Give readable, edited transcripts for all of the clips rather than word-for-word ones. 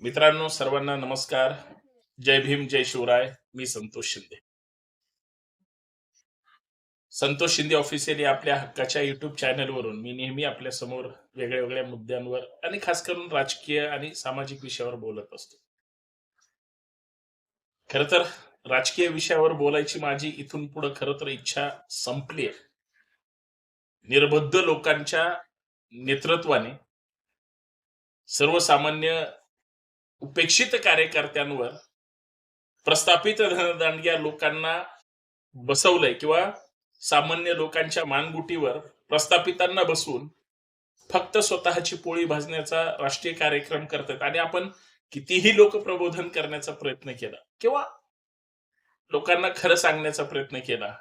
मित्रांनो, सर्वांना नमस्कार. जय भीम, जय शिवराय. मी संतोष शिंदे. संतोष शिंदे ऑफिशियल या आपल्या हक्काच्या युट्यूब चॅनलवरून मी नेहमी आपल्या समोर वेगळ्या वेगळ्या मुद्द्यांवर आणि खास करून राजकीय आणि सामाजिक विषयावर बोलत असतो. खरं तर राजकीय विषयावर बोलायची माझी इथून पुढे खरं तर इच्छा संपली आहे. निर्बुद्ध लोकांच्या नेतृत्वाने सर्वसामान्य उपेक्षित कार्यकर्त्यांवर प्रस्थापित धनदांडग्या लोकांना बसवलंय किंवा सामान्य लोकांच्या मानगुटीवर प्रस्थापितांना बसवून फक्त स्वतःची पोळी भाजण्याचा राष्ट्रीय कार्यक्रम करतात आणि आपण कितीही लोकप्रबोधन करण्याचा प्रयत्न केला किंवा लोकांना खरं सांगण्याचा प्रयत्न केला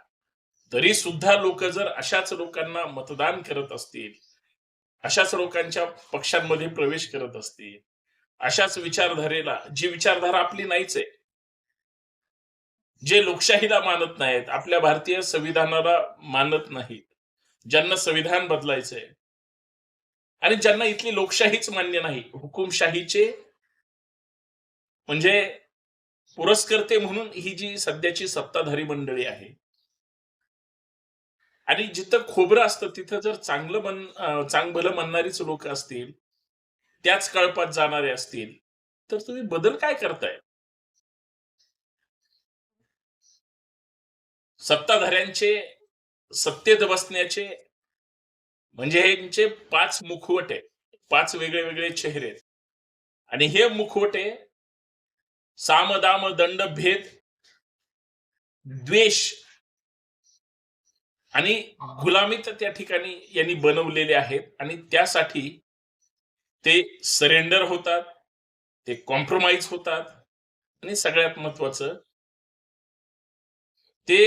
तरी सुद्धा लोक जर अशाच लोकांना मतदान करत असतील, अशाच लोकांच्या पक्षांमध्ये प्रवेश करत असतील, अशाच विचारधारेला जी विचारधारा आपली नाहीच आहे, जे लोकशाहीला मानत नाहीत, आपल्या भारतीय संविधानाला मानत नाहीत, ज्यांना संविधान बदलायचंय आणि ज्यांना इथली लोकशाहीच मान्य नाही, हुकुमशाहीचे म्हणजे पुरस्कर्ते म्हणून ही जी सध्याची सत्ताधारी मंडळी आहे आणि जिथं खोबरं असतं तिथं जर चांगलं म्हणणारीच लोक असतील, त्याच कळपात जाणारे असतील, तर तुम्ही बदल काय करताय? सत्ताधाऱ्यांचे सत्तेत बसण्याचे म्हणजे यांचे 5 मुखवटे, 5 वेगळे वेगळे चेहरे आहेत. आणि हे मुखवटे साम, दाम, दंड, भेद, द्वेष आणि गुलामीत त्या ठिकाणी यांनी बनवलेले आहेत आणि त्यासाठी ते सरेंडर होतात, ते कॉम्प्रोमाइज होतात आणि सगळ्यात महत्वाचं ते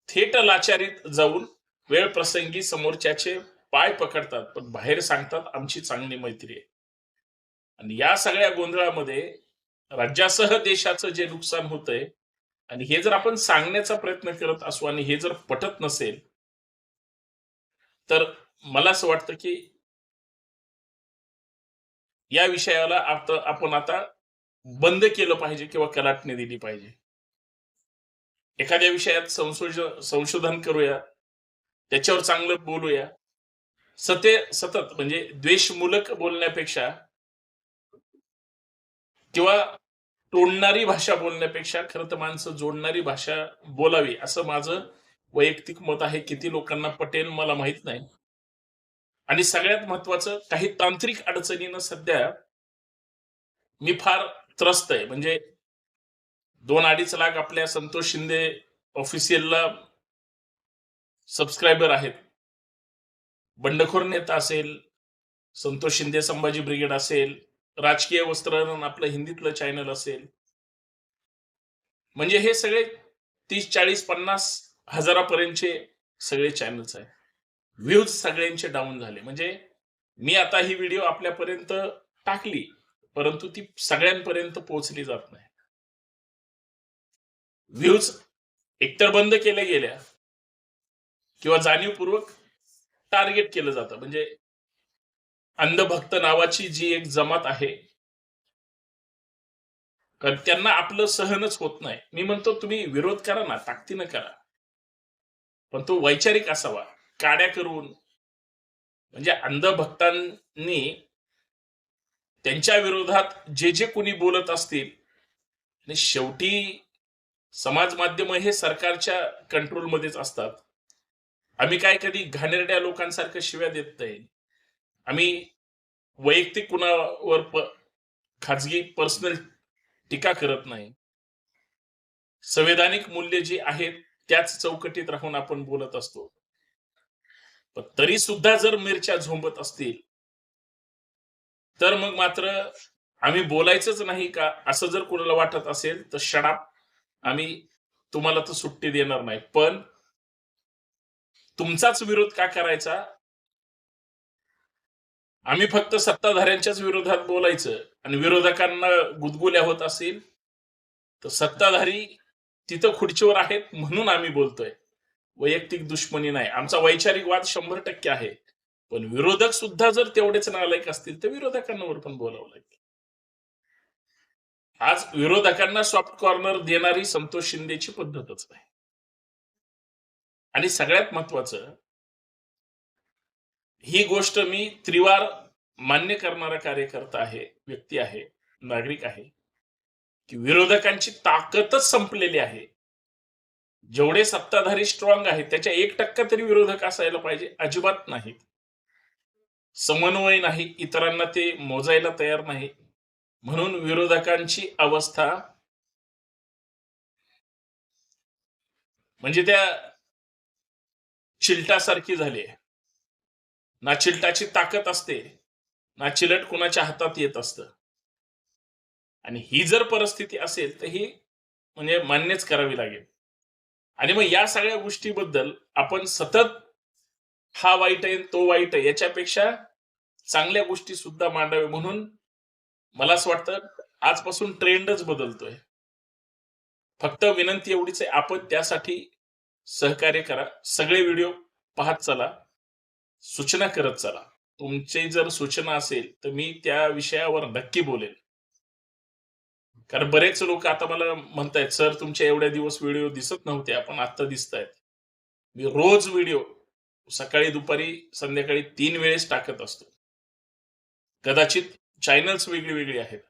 थेट लाचारीत जाऊन वेळ प्रसंगी समोरच्याचे पाय पकडतात, पण बाहेर सांगतात आमची चांगली मैत्री आहे. आणि या सगळ्या गोंधळामध्ये राज्यासह देशाचं जे नुकसान होतंय आणि हे जर आपण सांगण्याचा प्रयत्न करत असू आणि हे जर पटत नसेल, तर मला असं वाटतं की या विषयाला आता आपण आता बंद केलं पाहिजे किंवा कलाटणी दिली पाहिजे. एखाद्या विषयात संशोधन करूया, त्याच्यावर चांगलं बोलूया. सतत म्हणजे द्वेषमूलक बोलण्यापेक्षा किंवा तोडणारी भाषा बोलण्यापेक्षा खरं तर माणसं जोडणारी भाषा बोलावी, असं माझं वैयक्तिक मत आहे. किती लोकांना पटेल मला माहित नाही. आणि सगळ्यात महत्वाचं, काही तांत्रिक अडचणीनं सध्या मी फार त्रस्त आहे. म्हणजे 2-2.5 लाख आपल्या संतोष शिंदे ऑफिशियलला सबस्क्रायबर आहेत. बंडखोर नेता असेल, संतोष शिंदे संभाजी ब्रिगेड असेल, राजकीय वस्त्रहरण आपलं हिंदीतलं चॅनल असेल. म्हणजे हे सगळे 30-40-50 हजारापर्यंतचे सगळे चॅनल्स आहेत. व्ह्यूज सगळ्यांचे डाऊन झाले. म्हणजे मी आता ही व्हिडिओ आपल्यापर्यंत टाकली, परंतु ती सगळ्यांपर्यंत पोहोचली जात नाही. व्ह्यूज एकतर बंद केल्या गेल्या किंवा जाणीवपूर्वक टार्गेट केलं जातं. म्हणजे अंधभक्त नावाची जी एक जमात आहे, कारण त्यांना आपलं सहनच होत नाही. मी म्हणतो तुम्ही विरोध करा ना, ताकदीनं करा, पण तो वैचारिक असावा. काड्या करून म्हणजे अंधभक्तांनी त्यांच्या विरोधात जे जे कोणी बोलत असतील आणि शेवटी समाज माध्यम हे सरकारच्या कंट्रोलमध्येच असतात. आम्ही काय कधी घाणेरड्या लोकांसारखं शिव्या देत नाही. आम्ही वैयक्तिक कुणावर खाजगी पर्सनल टीका करत नाही. संवैधानिक मूल्य जी आहेत त्याच चौकटीत राहून आपण बोलत असतो. पण तरी सुद्धा जर मिरच्या झोंबत असतील, तर मग मात्र आम्ही बोलायचंच नाही का, असं जर कोणाला वाटत असेल तर शट अप. आम्ही तुम्हाला तर सुट्टी देणार नाही. पण तुमचाच विरोध का करायचा? आम्ही फक्त सत्ताधाऱ्यांच्याच विरोधात बोलायचं आणि विरोधकांना गुदगुल्या होत असेल तर सत्ताधारी तिथं खुर्चीवर आहेत म्हणून आम्ही बोलतोय. वैयक्तिक दुश्मनी नाही. आमचा वैचारिक वाद 100% आहे. पण विरोधक सुद्धा जर तेवढेच नालायक असतील तर विरोधकांवर पण बोलावं लागेल. आज विरोधकांना सॉफ्ट कॉर्नर देणारी संतोष शिंदेची पद्धतच आहे. आणि सगळ्यात महत्वाचं, ही गोष्ट मी त्रिवार मान्य करणारा कार्यकर्ता आहे, व्यक्ती आहे, नागरिक आहे, की विरोधकांची ताकदच संपलेली आहे. जेवढे सत्ताधारी स्ट्रॉंग आहेत त्याच्या 1% तरी विरोधक असायला पाहिजे, अजिबात नाहीत. समन्वय नाही, इतरांना ते मोजायला तयार नाही. म्हणून विरोधकांची अवस्था म्हणजे त्या चिलटासारखी झाली आहे. ना चिलटाची ताकद असते, ना चिलट कुणाच्या हातात येत असतं. आणि ही जर परिस्थिती असेल तर ही म्हणजे मान्यच करावी लागेल. आणि मग या सगळ्या गोष्टीबद्दल आपण सतत हा वाईट आहे, तो वाईट आहे, याच्यापेक्षा चांगल्या गोष्टी सुद्धा मांडावे. म्हणून मला असं वाटतं आजपासून ट्रेंडच बदलतोय. फक्त विनंती एवढीच आहे, आपण त्यासाठी सहकार्य करा. सगळे व्हिडिओ पाहत चला, सूचना करत चला. तुमची जर सूचना असेल तर मी त्या विषयावर नक्की बोलेल. कारण बरेच लोक आता मला म्हणतायत, सर तुमच्या एवढ्या दिवस व्हिडिओ दिसत नव्हते, पण आता दिसतायत. मी रोज व्हिडिओ सकाळी, दुपारी, संध्याकाळी 3 वेळेस टाकत असतो. कदाचित चॅनल्स वेगळी वेगळी आहेत,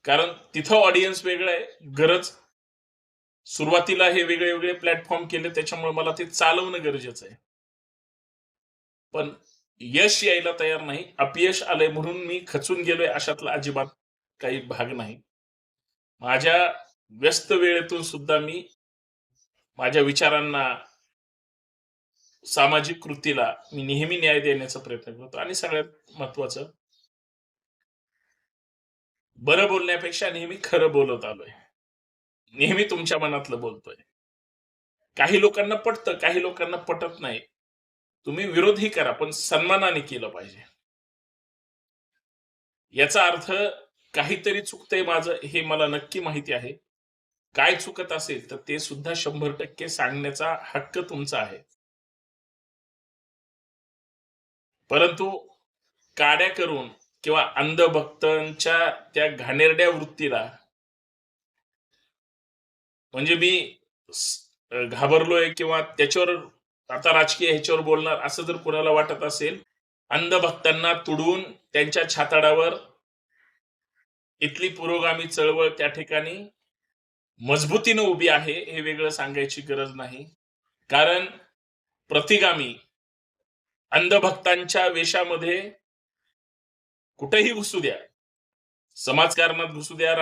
कारण तिथं ऑडियन्स वेगळं आहे. गरज सुरुवातीला हे वेगळे वेगळे प्लॅटफॉर्म केले, त्याच्यामुळे मला ते चालवणं गरजेचं आहे. पण यश यायला तयार नाही, अपयश आलंय म्हणून मी खचून गेलोय अशातला अजिबात काही भाग नाही. माझ्या व्यस्त वेळेतून सुद्धा मी माझ्या विचारांना, सामाजिक कृतीला मी नेहमी न्याय देण्याचा प्रयत्न करतो. आणि सगळ्यात महत्वाचं, बरं बोलण्यापेक्षा नेहमी खरं बोलत आलोय. नेहमी तुमच्या मनातलं बोलतोय. काही लोकांना पटतं, काही लोकांना पटत नाही. तुम्ही विरोधही करा, पण सन्मानाने केलं पाहिजे. याचा अर्थ काहीतरी चुकतंय माझं हे मला नक्की माहिती आहे. काय चुकत असेल तर ते सुद्धा 100% सांगण्याचा हक्क तुमचा आहे. परंतु काड्या करून किंवा अंधभक्तांच्या त्या घाणेरड्या वृत्तीला, म्हणजे मी घाबरलोय किंवा त्याच्यावर आता राजकीय ह्याच्यावर बोलणार असं जर कोणाला वाटत असेल, अंधभक्तांना तुडून त्यांच्या छाताडावर इथली पुरोगामी चळवळ त्या ठिकाणी मजबूतीनं उभी आहे हे वेगळं सांगायची गरज नाही. कारण प्रतिगामी अंधभक्तांच्या वेशामध्ये कुठेही घुसू द्या, समाजकारणात घुसू द्या,